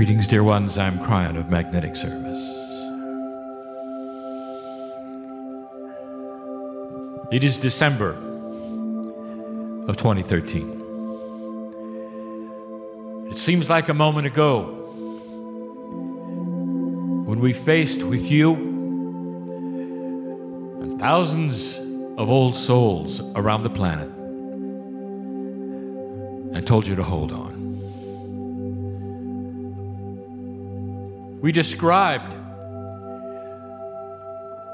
Greetings, dear ones. I'm Kryon of Magnetic Service. It is December of 2013. It seems like a moment ago when we faced with you and thousands of old souls around the planet and told you to hold on. We described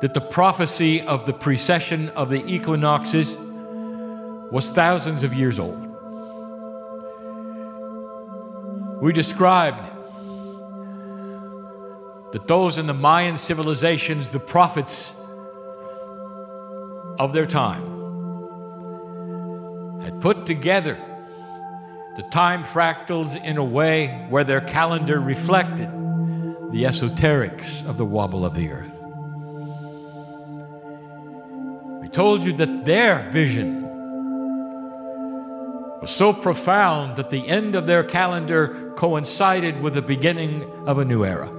that the prophecy of the precession of the equinoxes was thousands of years old. We described that those in the Mayan civilizations, the prophets of their time, had put together the time fractals in a way where their calendar reflected the esoterics of the wobble of the earth. We told you that their vision was so profound that the end of their calendar coincided with the beginning of a new era.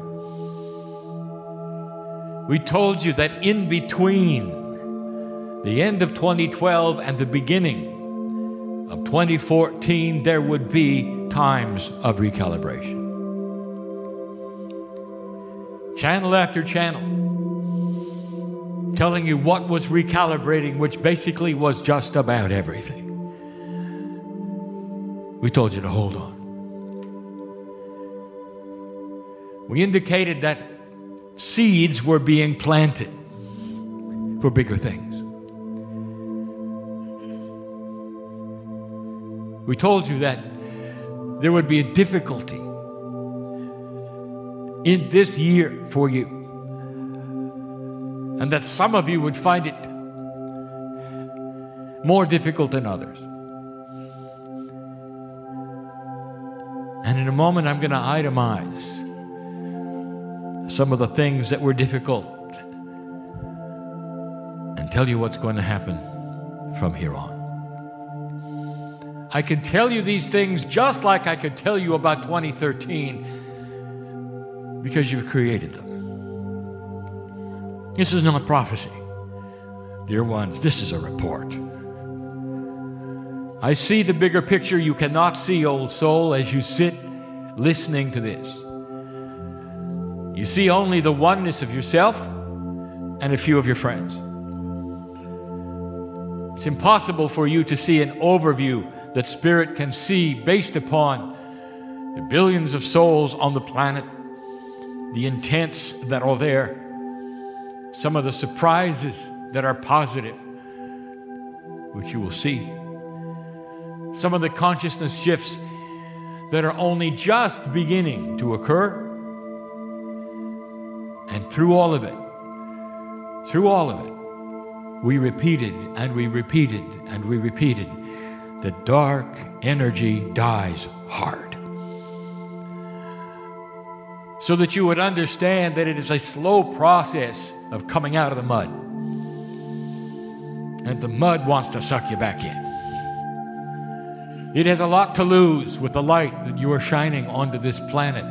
We told you that in between the end of 2012 and the beginning of 2014, there would be times of recalibration. Channel after channel, telling you what was recalibrating, which basically was just about everything. We told you to hold on. We indicated that seeds were being planted for bigger things. We told you that there would be a difficulty in this year for you, and that some of you would find it more difficult than others. And in a moment, I'm going to itemize some of the things that were difficult and tell you what's going to happen from here on. I can tell you these things just like I could tell you about 2013 because you've created them. This is not prophecy. Dear ones, this is a report. I see the bigger picture you cannot see, old soul, as you sit listening to this. You see only the oneness of yourself and a few of your friends. It's impossible for you to see an overview that Spirit can see based upon the billions of souls on the planet, the intents that are there, some of the surprises that are positive, which you will see, some of the consciousness shifts that are only just beginning to occur. And through all of it, we repeated and we repeated and we repeated that dark energy dies hard. So that you would understand that it is a slow process of coming out of the mud. And the mud wants to suck you back in. It has a lot to lose with the light that you are shining onto this planet.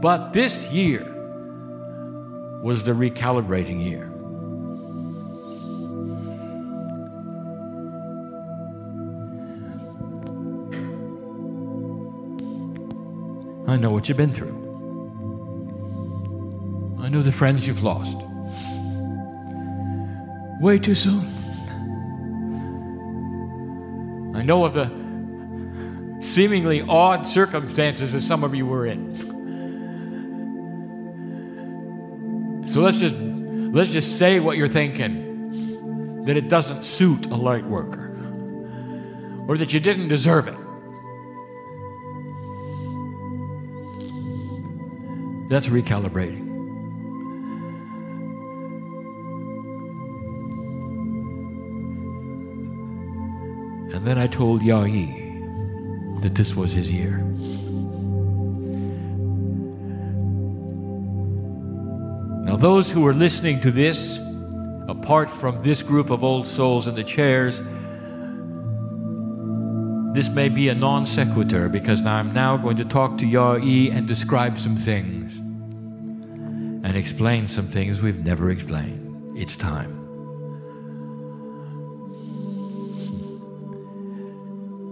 But this year was the recalibrating year. I know what you've been through. I know the friends you've lost. Way too soon. I know of the seemingly odd circumstances that some of you were in. So let's just say what you're thinking, that it doesn't suit a light worker, or that you didn't deserve it. That's recalibrating. And then I told Yai that this was his year. Now, those who are listening to this, apart from this group of old souls in the chairs, this may be a non sequitur, because I'm now going to talk to Yai and describe some things and explain some things we've never explained. It's time.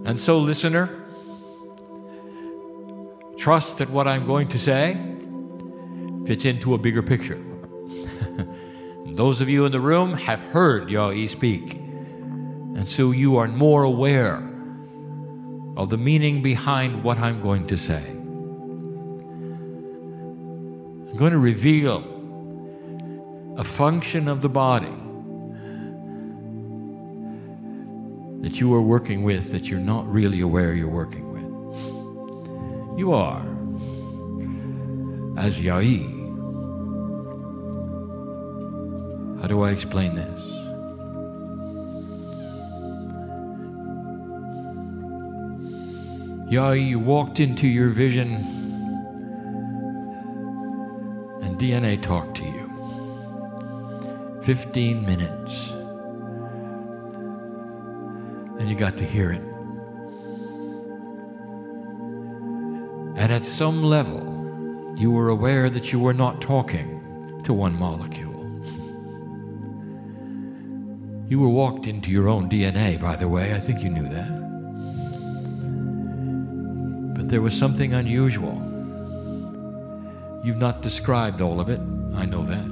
And so, listener, trust that what I'm going to say fits into a bigger picture. Those of you in the room have heard Yai speak, and so you are more aware of the meaning behind what I'm going to say. I'm going to reveal a function of the body that you are working with that you're not really aware you're working with. You are, as Yai. How do I explain this? Yai, you walked into your vision and DNA talked to you. 15 minutes. And you got to hear it. And at some level, you were aware that you were not talking to one molecule. You were walked into your own DNA, by the way. I think you knew that. But there was something unusual. You've not described all of it. I know that.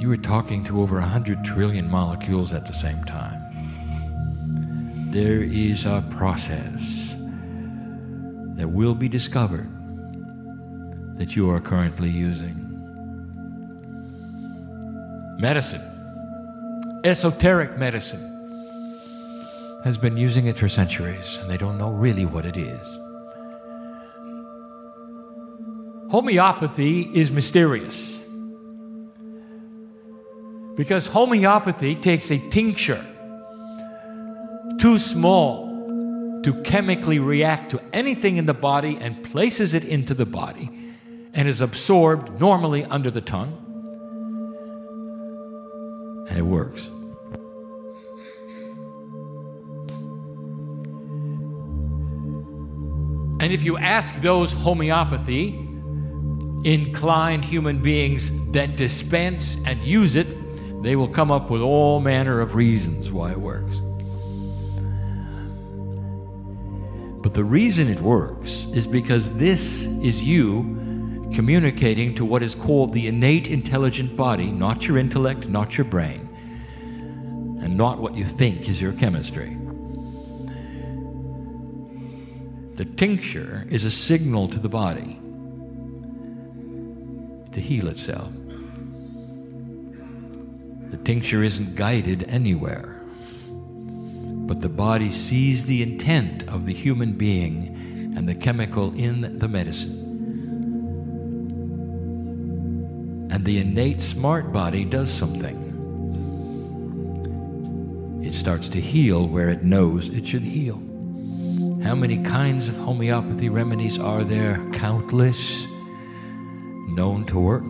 You were talking to over 100 trillion molecules at the same time. There is a process that will be discovered that you are currently using. Medicine, esoteric medicine, has been using it for centuries, and they don't know really what it is. Homeopathy is mysterious, because homeopathy takes a tincture too small to chemically react to anything in the body and places it into the body and is absorbed normally under the tongue, and it works. And if you ask those homeopathy inclined human beings that dispense and use it, they will come up with all manner of reasons why it works. But the reason it works is because this is you communicating to what is called the innate intelligent body, not your intellect, not your brain, and not what you think is your chemistry. The tincture is a signal to the body to heal itself. The tincture isn't guided anywhere, but the body sees the intent of the human being and the chemical in the medicine. And the innate smart body does something. It starts to heal where it knows it should heal. How many kinds of homeopathy remedies are there? Countless, known to work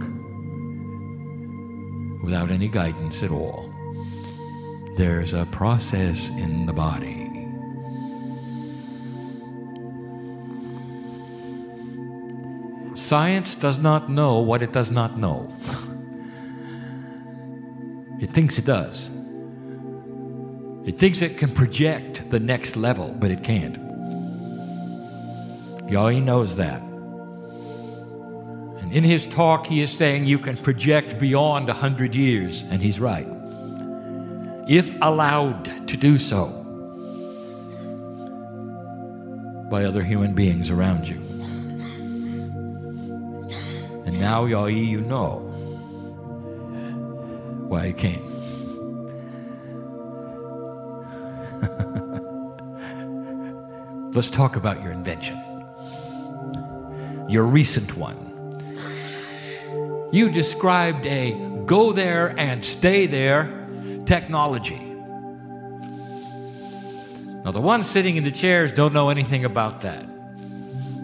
without any guidance at all. There's a process in the body. Science does not know what it does not know. It thinks it does. It thinks it can project the next level, but it can't. Yai knows that. And in his talk, he is saying you can project beyond 100 years, and he's right. If allowed to do so by other human beings around you. And now, Yai, you know why you came. Let's talk about your invention. Your recent one. You described a go there and stay there technology. Now, the ones sitting in the chairs don't know anything about that.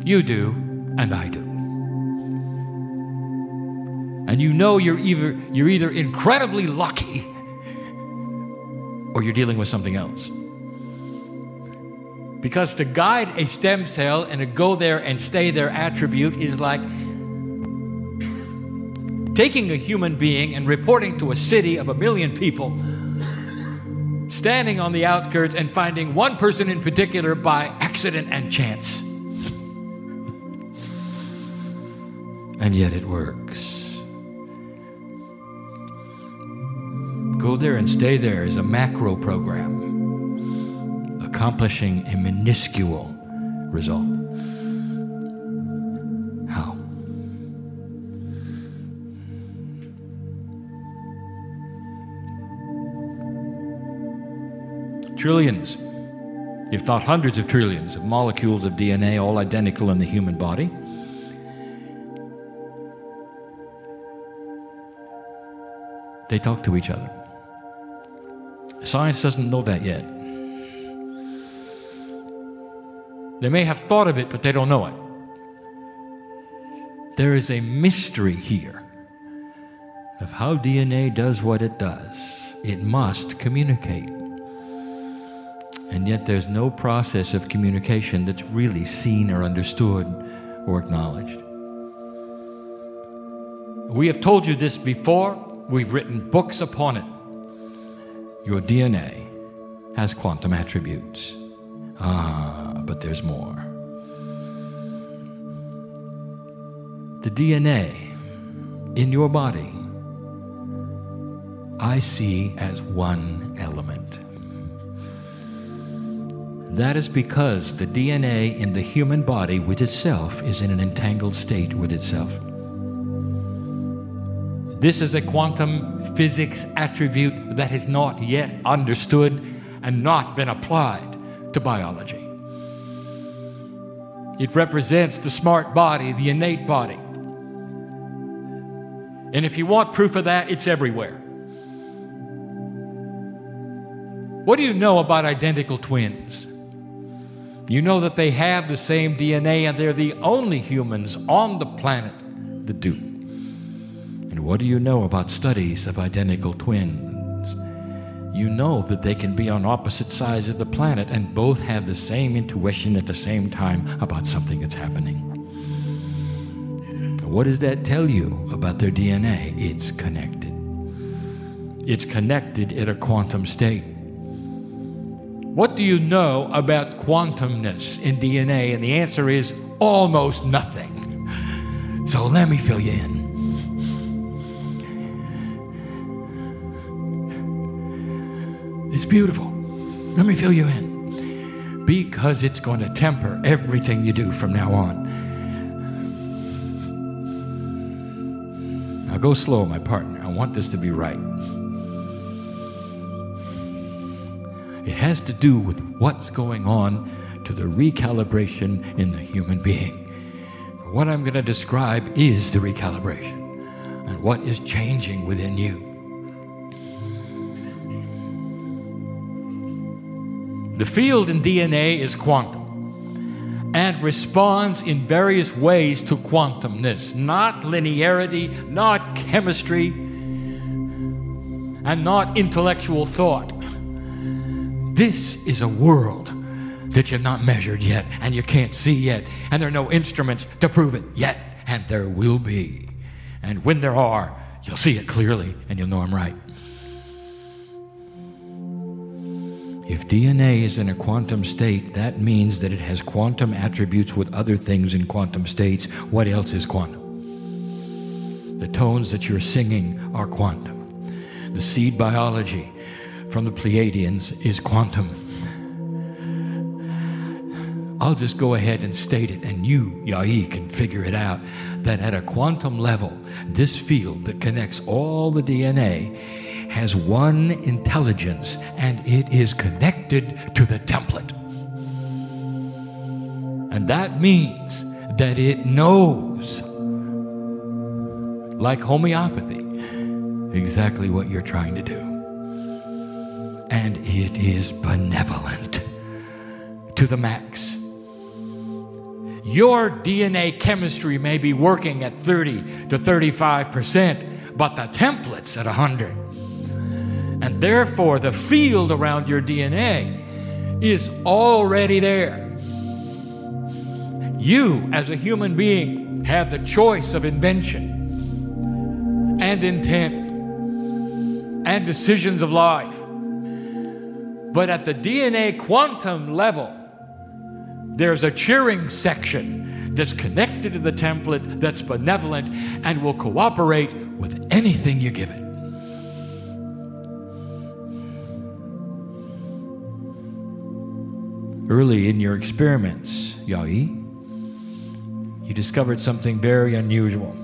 You do, and I do. And you know you're either incredibly lucky or you're dealing with something else. Because to guide a stem cell and to go there and stay there attribute is like taking a human being and reporting to a city of 1 million people, standing on the outskirts and finding one person in particular by accident and chance. And yet it works. Go there and stay there is a macro program, accomplishing a minuscule result. How? Trillions, if not hundreds of trillions of molecules of DNA, all identical in the human body. They talk to each other. Science doesn't know that yet. They may have thought of it, but they don't know it. There is a mystery here of how DNA does what it does. It must communicate. And yet there's no process of communication that's really seen or understood or acknowledged. We have told you this before. We've written books upon it. Your DNA has quantum attributes. But there's more. The DNA in your body, I see as one element. That is because the DNA in the human body with itself is in an entangled state with itself. This is a quantum physics attribute that has not yet understood and not been applied to biology. It represents the smart body, the innate body. And if you want proof of that, it's everywhere. What do you know about identical twins? You know that they have the same DNA and they're the only humans on the planet that do. And what do you know about studies of identical twins? You know that they can be on opposite sides of the planet and both have the same intuition at the same time about something that's happening. What does that tell you about their DNA? It's connected. It's connected in a quantum state. What do you know about quantumness in DNA? And the answer is almost nothing. So let me fill you in. It's beautiful. Let me fill you in. Because it's going to temper everything you do from now on. Now go slow, my partner. I want this to be right. It has to do with what's going on to the recalibration in the human being. What I'm going to describe is the recalibration and what is changing within you. The field in DNA is quantum and responds in various ways to quantumness, not linearity, not chemistry, and not intellectual thought. This is a world that you've not measured yet, and you can't see yet, and there are no instruments to prove it yet, and there will be. And when there are, you'll see it clearly, and you'll know I'm right. If DNA is in a quantum state, that means that it has quantum attributes with other things in quantum states. What else is quantum? The tones that you're singing are quantum. The seed biology from the Pleiadians is quantum. I'll just go ahead and state it, and you, Yai, can figure it out, that at a quantum level, this field that connects all the DNA has one intelligence, and it is connected to the template. And that means that it knows, like homeopathy, exactly what you're trying to do. And it is benevolent to the max. Your DNA chemistry may be working at 30 to 35%, but the template's at 100. And therefore, the field around your DNA is already there. You, as a human being, have the choice of invention and intent and decisions of life. But at the DNA quantum level, there's a cheering section that's connected to the template, that's benevolent, and will cooperate with anything you give it. Early in your experiments, Yai, you discovered something very unusual.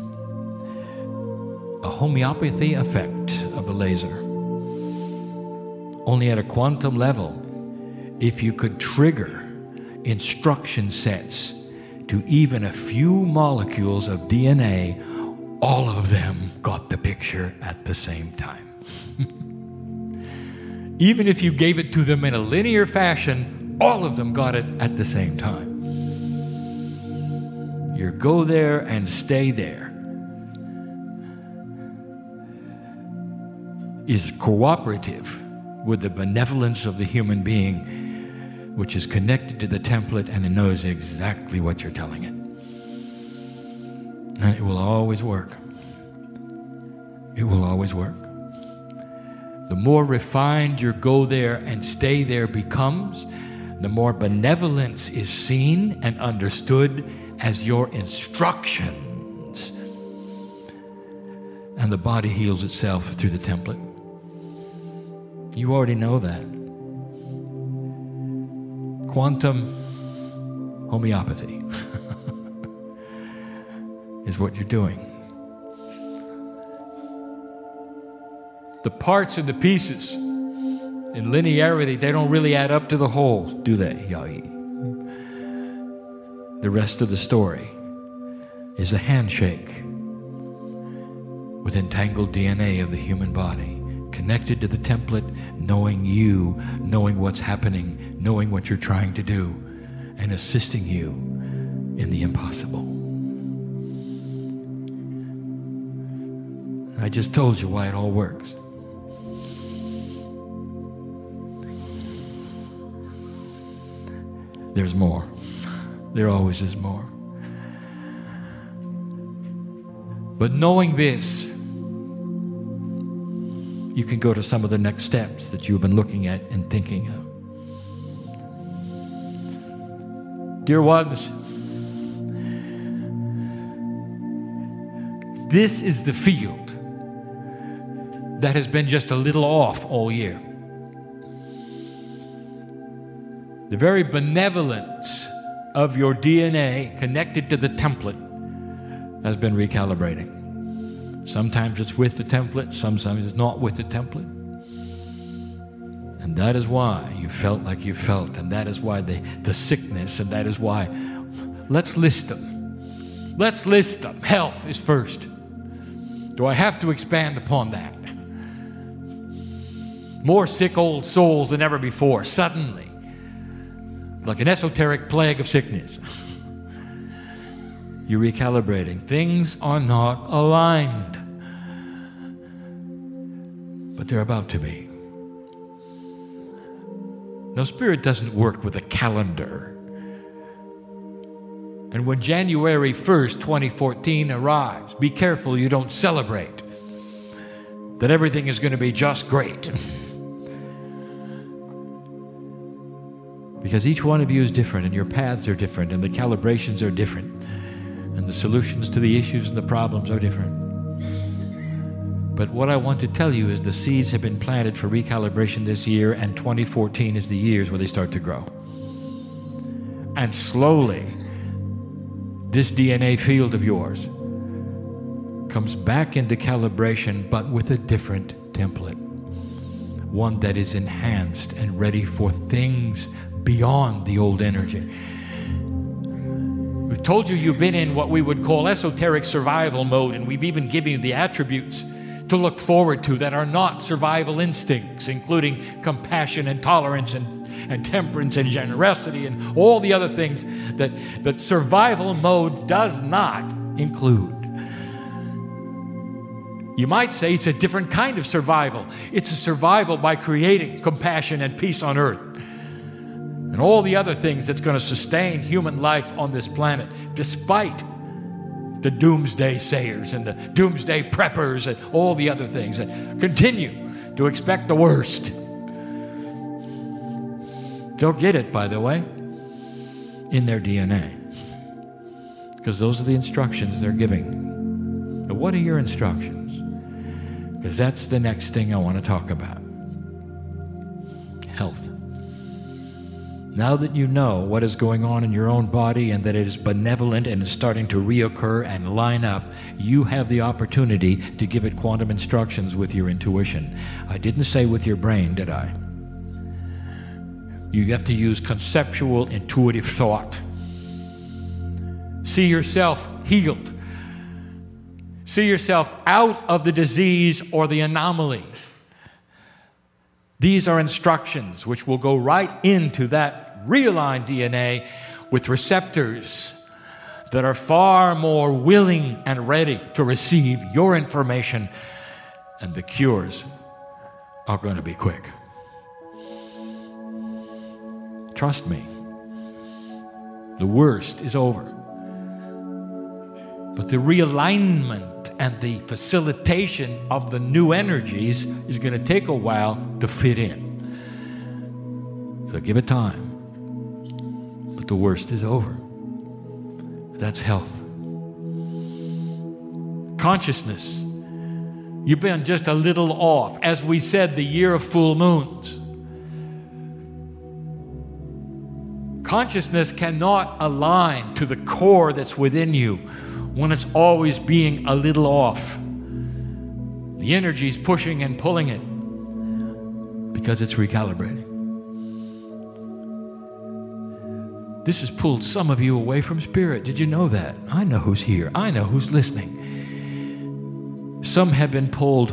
A homeopathy effect of the laser. Only at a quantum level, if you could trigger instruction sets to even a few molecules of DNA, all of them got the picture at the same time. Even if you gave it to them in a linear fashion, all of them got it at the same time. You go there and stay there is cooperative with the benevolence of the human being, which is connected to the template, and it knows exactly what you're telling it. And it will always work. It will always work. The more refined your go there and stay there becomes, the more benevolence is seen and understood as your instructions. And the body heals itself through the template. You already know that. Quantum homeopathy is what you're doing. The parts and the pieces in linearity, they don't really add up to the whole, do they, Yai? The rest of the story is a handshake with entangled DNA of the human body, connected to the template, knowing you, knowing what's happening, knowing what you're trying to do, and assisting you in the impossible. I just told you why it all works. There's more. There always is more. But knowing this, you can go to some of the next steps that you've been looking at and thinking of. Dear ones, this is the field that has been just a little off all year. The very benevolence of your DNA connected to the template has been recalibrating. Sometimes it's with the template, sometimes it's not with the template. And that is why you felt like you felt, and that is why the sickness, and that is why. Let's list them. Let's list them. Health is first. Do I have to expand upon that? More sick old souls than ever before, suddenly. Like an esoteric plague of sickness. You're recalibrating. Things are not aligned. But they're about to be. Now, Spirit doesn't work with a calendar. And when January 1st, 2014 arrives, be careful you don't celebrate that everything is going to be just great. Because each one of you is different, and your paths are different, and the calibrations are different, and the solutions to the issues and the problems are different. But what I want to tell you is the seeds have been planted for recalibration this year, and 2014 is the years where they start to grow. And slowly, this DNA field of yours comes back into calibration, but with a different template. One that is enhanced and ready for things beyond the old energy. We've told you you've been in what we would call esoteric survival mode, and we've even given you the attributes to look forward to that are not survival instincts, including compassion and tolerance and temperance and generosity and all the other things that survival mode does not include. You might say it's a different kind of survival. It's a survival by creating compassion and peace on earth. and all the other things that's going to sustain human life on this planet, despite the doomsday sayers and the doomsday preppers and all the other things that continue to expect the worst. They'll get it, by the way, in their DNA, because those are the instructions they're giving. But what are your instructions? Because that's the next thing I want to talk about. Health. Now that you know what is going on in your own body and that it is benevolent and is starting to reoccur and line up, you have the opportunity to give it quantum instructions with your intuition. I didn't say with your brain, did I? You have to use conceptual, intuitive thought. See yourself healed. See yourself out of the disease or the anomaly. These are instructions which will go right into that realigned DNA with receptors that are far more willing and ready to receive your information, and the cures are going to be quick. Trust me, the worst is over. But the realignment and the facilitation of the new energies is going to take a while to fit in. So give it time. But the worst is over. That's health. Consciousness. You've been just a little off. As we said, the year of full moons. Consciousness cannot align to the core that's within you when it's always being a little off. The energy's pushing and pulling it because it's recalibrating. This has pulled some of you away from spirit. Did you know that? I know who's here. I know who's listening. Some have been pulled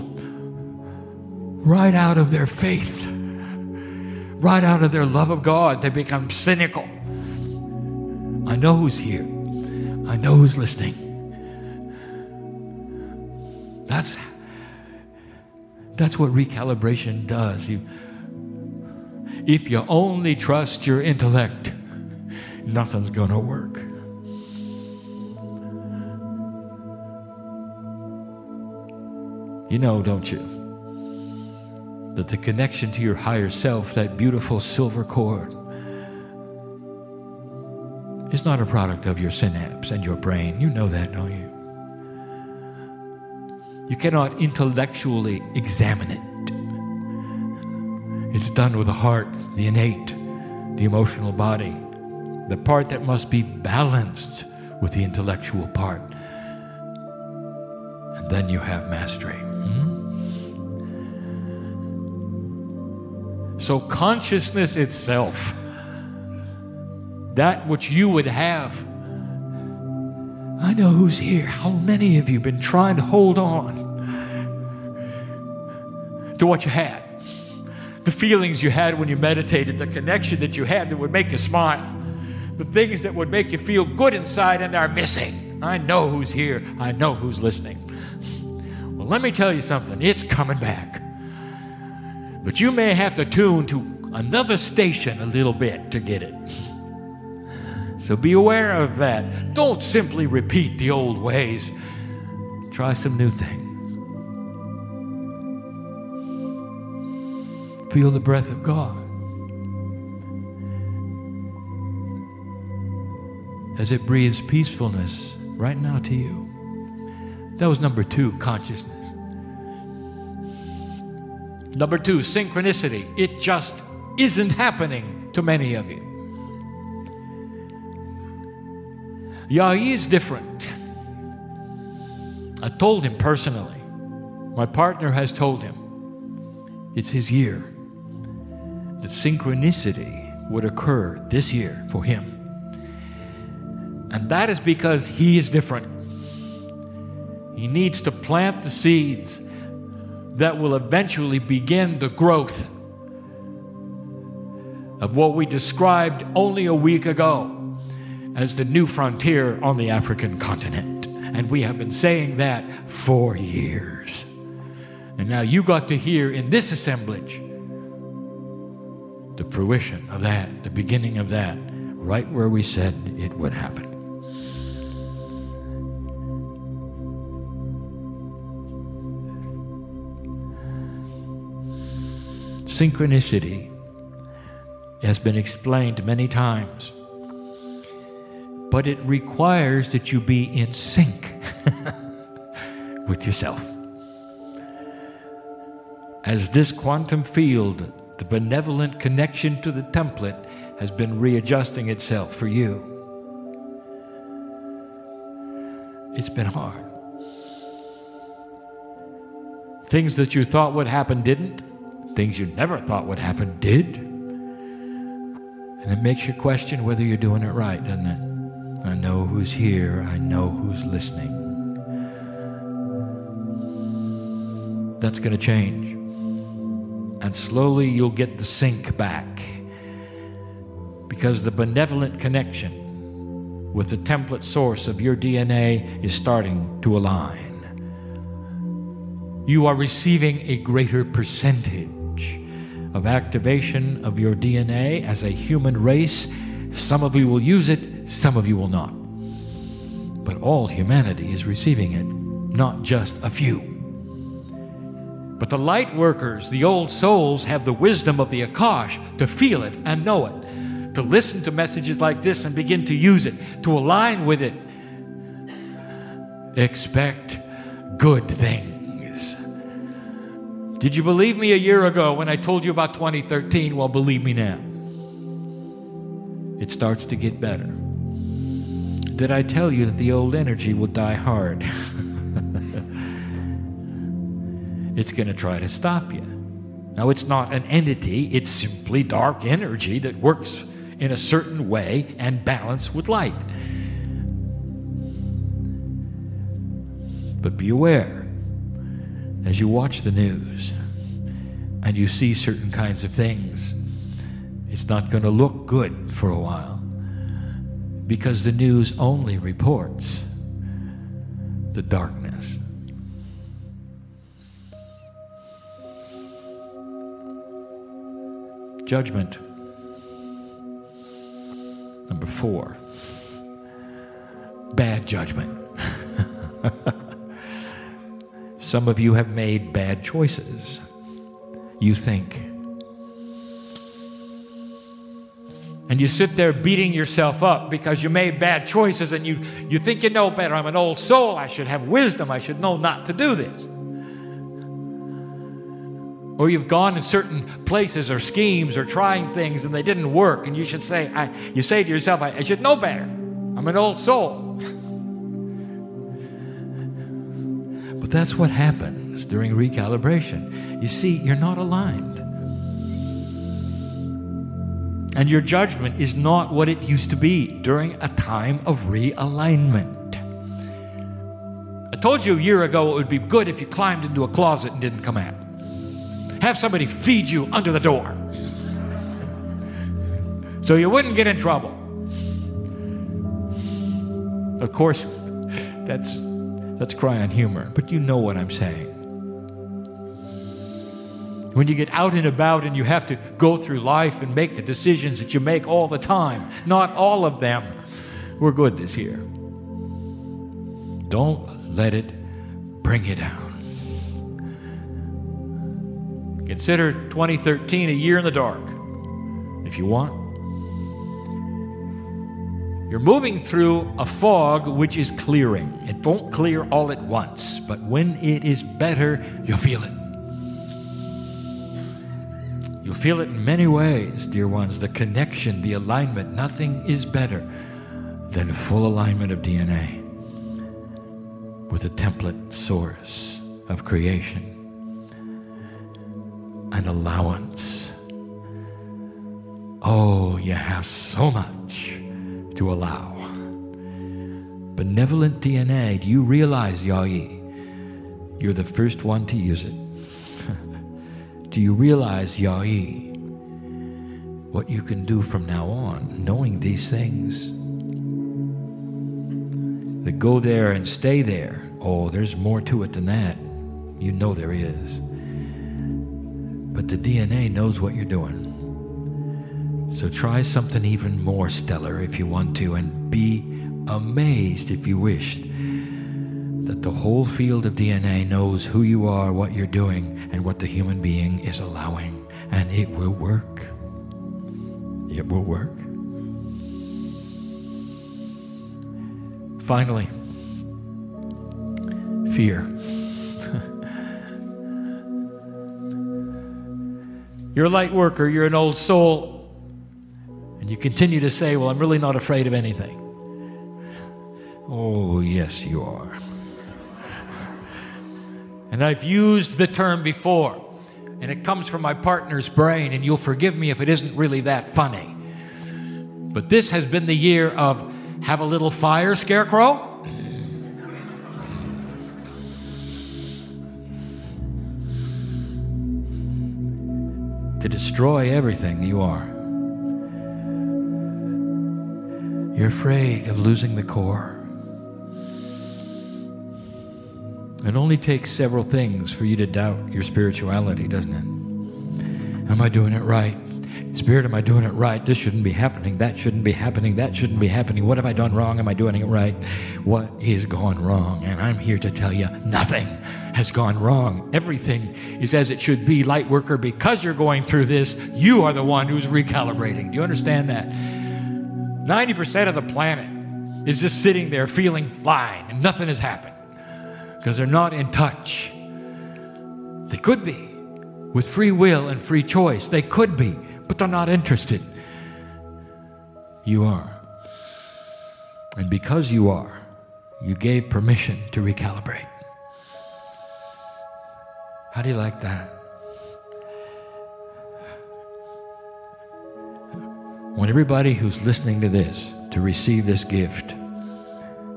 right out of their faith, right out of their love of God. They become cynical. I know who's here. I know who's listening. That's what recalibration does. If you only trust your intellect, nothing's going to work. You know, don't you, that the connection to your higher self, that beautiful silver cord, is not a product of your synapse and your brain. You know that, don't you? You cannot intellectually examine it. It's done with the heart, the innate, the emotional body, the part that must be balanced with the intellectual part. And then you have mastery. So consciousness itself, that which you would have. I know who's here. How many of you have been trying to hold on to what you had? The feelings you had when you meditated, the connection that you had that would make you smile, the things that would make you feel good inside and are missing. I know who's here. I know who's listening. Well, let me tell you something. It's coming back. But you may have to tune to another station a little bit to get it. So be aware of that. Don't simply repeat the old ways. Try some new things. Feel the breath of God as it breathes peacefulness right now to you. That was number 2, consciousness. Number 2, synchronicity. It just isn't happening to many of you. Yeah, he is different. I told him personally. My partner has told him. It's his year. That synchronicity would occur this year for him. And that is because he is different. He needs to plant the seeds that will eventually begin the growth of what we described only a week ago as the new frontier on the African continent. And we have been saying that for years. And now you got to hear in this assemblage the fruition of that, the beginning of that, right where we said it would happen. Synchronicity has been explained many times, but it requires that you be in sync with yourself. As this quantum field, the benevolent connection to the template, has been readjusting itself for you, it's been hard. Things that you thought would happen didn't. Things you never thought would happen did. And it makes you question whether you're doing it right, doesn't it? I know who's here. I know who's listening. That's going to change. And slowly you'll get the sync back. Because the benevolent connection with the template source of your DNA is starting to align. You are receiving a greater percentage of activation of your DNA as a human race. Some of you will use it, some of you will not. But all humanity is receiving it, not just a few. But the light workers, the old souls, have the wisdom of the Akash to feel it and know it, to listen to messages like this and begin to use it, to align with it. Expect good things. Did you believe me a year ago when I told you about 2013? Well, believe me now. It starts to get better. Did I tell you that the old energy will die hard? It's going to try to stop you. Now, it's not an entity. It's simply dark energy that works in a certain way and balance with light. But be aware. As you watch the news and you see certain kinds of things, it's not going to look good for a while, because the news only reports the darkness. Judgment. Number 4. Bad judgment. Some of you have made bad choices, you think. And you sit there beating yourself up because you made bad choices, and you think you know better. I'm an old soul. I should have wisdom. I should know not to do this. Or you've gone in certain places or schemes or trying things and they didn't work, and you should say, you say to yourself, I should know better. I'm an old soul. But that's what happens during recalibration. You see, you're not aligned. And your judgment is not what it used to be during a time of realignment. I told you a year ago it would be good if you climbed into a closet and didn't come out. Have somebody feed you under the door so you wouldn't get in trouble. Of course, that's Kryon humor, but you know what I'm saying. When you get out and about and you have to go through life and make the decisions that you make all the time, not all of them were good this year. Don't let it bring you down. Consider 2013 a year in the dark, if you want. You're moving through a fog which is clearing. It won't clear all at once, but when it is better, you'll feel it. You'll feel it in many ways, dear ones. The connection, the alignment. Nothing is better than full alignment of DNA with the template source of creation and allowance. Oh, you have so much to allow. Benevolent DNA, do you realize, Yai, you're the first one to use it? Do you realize, Yai, what you can do from now on, knowing these things? That go there and stay there. Oh, there's more to it than that. You know there is. But the DNA knows what you're doing. So try something even more stellar if you want to, and be amazed if you wished that the whole field of DNA knows who you are, what you're doing, and what the human being is allowing. And it will work. It will work. Finally, fear. You're a light worker, you're an old soul, and you continue to say, well, I'm really not afraid of anything. Oh, yes, you are. And I've used the term before, and it comes from my partner's brain, and you'll forgive me if it isn't really that funny. But this has been the year of have a little fire, scarecrow. To destroy everything you are. You're afraid of losing the core. It only takes several things for you to doubt your spirituality, doesn't it? Am I doing it right? Spirit, am I doing it right? This shouldn't be happening. That shouldn't be happening. That shouldn't be happening. What have I done wrong? Am I doing it right? What is gone wrong? And I'm here to tell you, nothing has gone wrong. Everything is as it should be, light worker. Because you're going through this, you are the one who's recalibrating. Do you understand that? 90% of the planet is just sitting there feeling fine, and nothing has happened because they're not in touch. They could be with free will and free choice. They could be, but they're not interested. You are. And because you are, you gave permission to recalibrate. How do you like that? I want everybody who's listening to this to receive this gift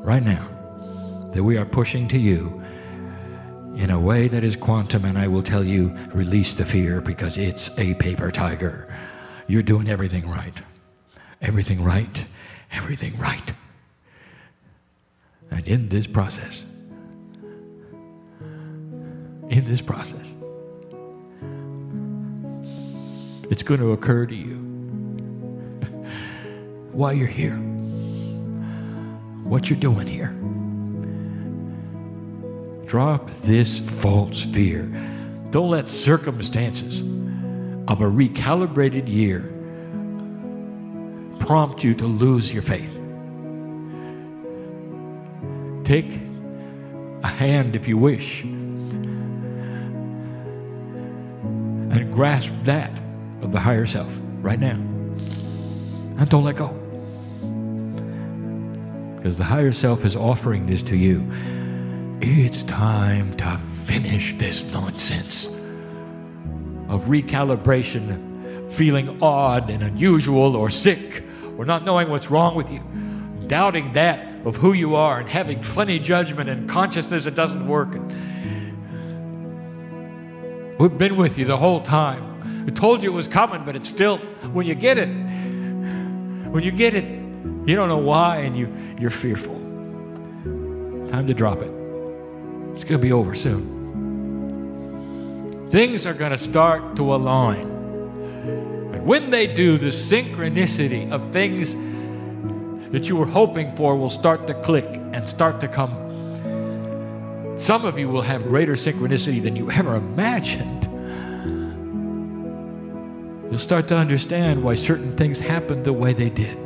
right now that we are pushing to you in a way that is quantum, and I will tell you, release the fear because it's a paper tiger. You're doing everything right. Everything right. Everything right. And in this process, it's going to occur to you why you're here, what you're doing here. Drop this false fear. Don't let circumstances of a recalibrated year prompt you to lose your faith. Take a hand, if you wish, and grasp that of the higher self right now. And don't let go. Because the higher self is offering this to you. It's time to finish this nonsense of recalibration, feeling odd and unusual or sick or not knowing what's wrong with you, doubting that of who you are and having funny judgment and consciousness that doesn't work. We've been with you the whole time. We told you it was coming, but it's still, when you get it, you don't know why, and you're fearful. Time to drop it. It's going to be over soon. Things are going to start to align. And when they do, the synchronicity of things that you were hoping for will start to click and start to come. Some of you will have greater synchronicity than you ever imagined. You'll start to understand why certain things happened the way they did.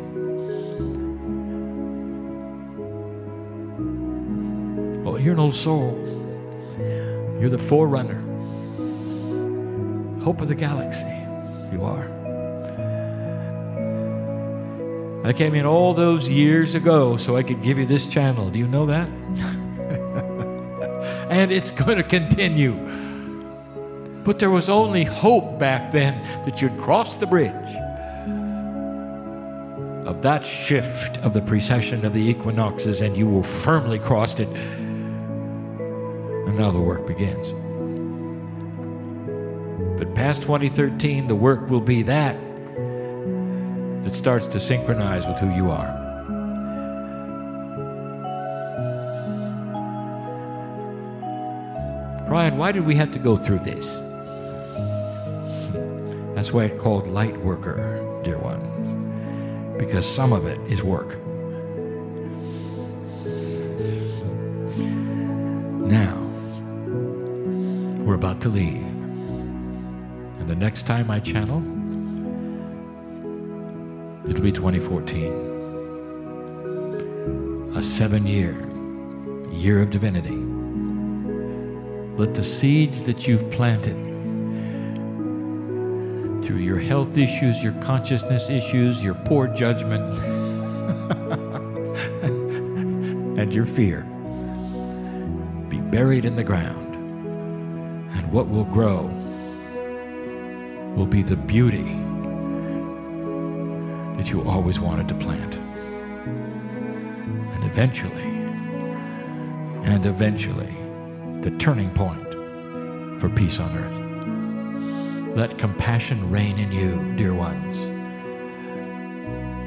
Oh, you're an old soul. You're the forerunner. Hope of the galaxy. You are. I came in all those years ago so I could give you this channel. Do you know that? And it's going to continue. But there was only hope back then that you'd cross the bridge of that shift of the precession of the equinoxes, and you will firmly crossed it. And now the work begins. But past 2013, the work will be that starts to synchronize with who you are. Kryon, why did we have to go through this? That's why it's called light worker dear ones, because some of it is work. Now, we're about to leave. And the next time I channel, it'll be 2014. A 7-year year of divinity. Let the seeds that you've planted through your health issues, your consciousness issues, your poor judgment, and your fear be buried in the ground. And what will grow will be the beauty that you always wanted to plant. And eventually, the turning point for peace on earth. Let compassion reign in you, dear ones,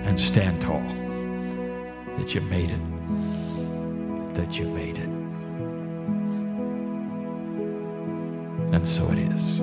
and stand tall that you made it, that you made it. And so it is.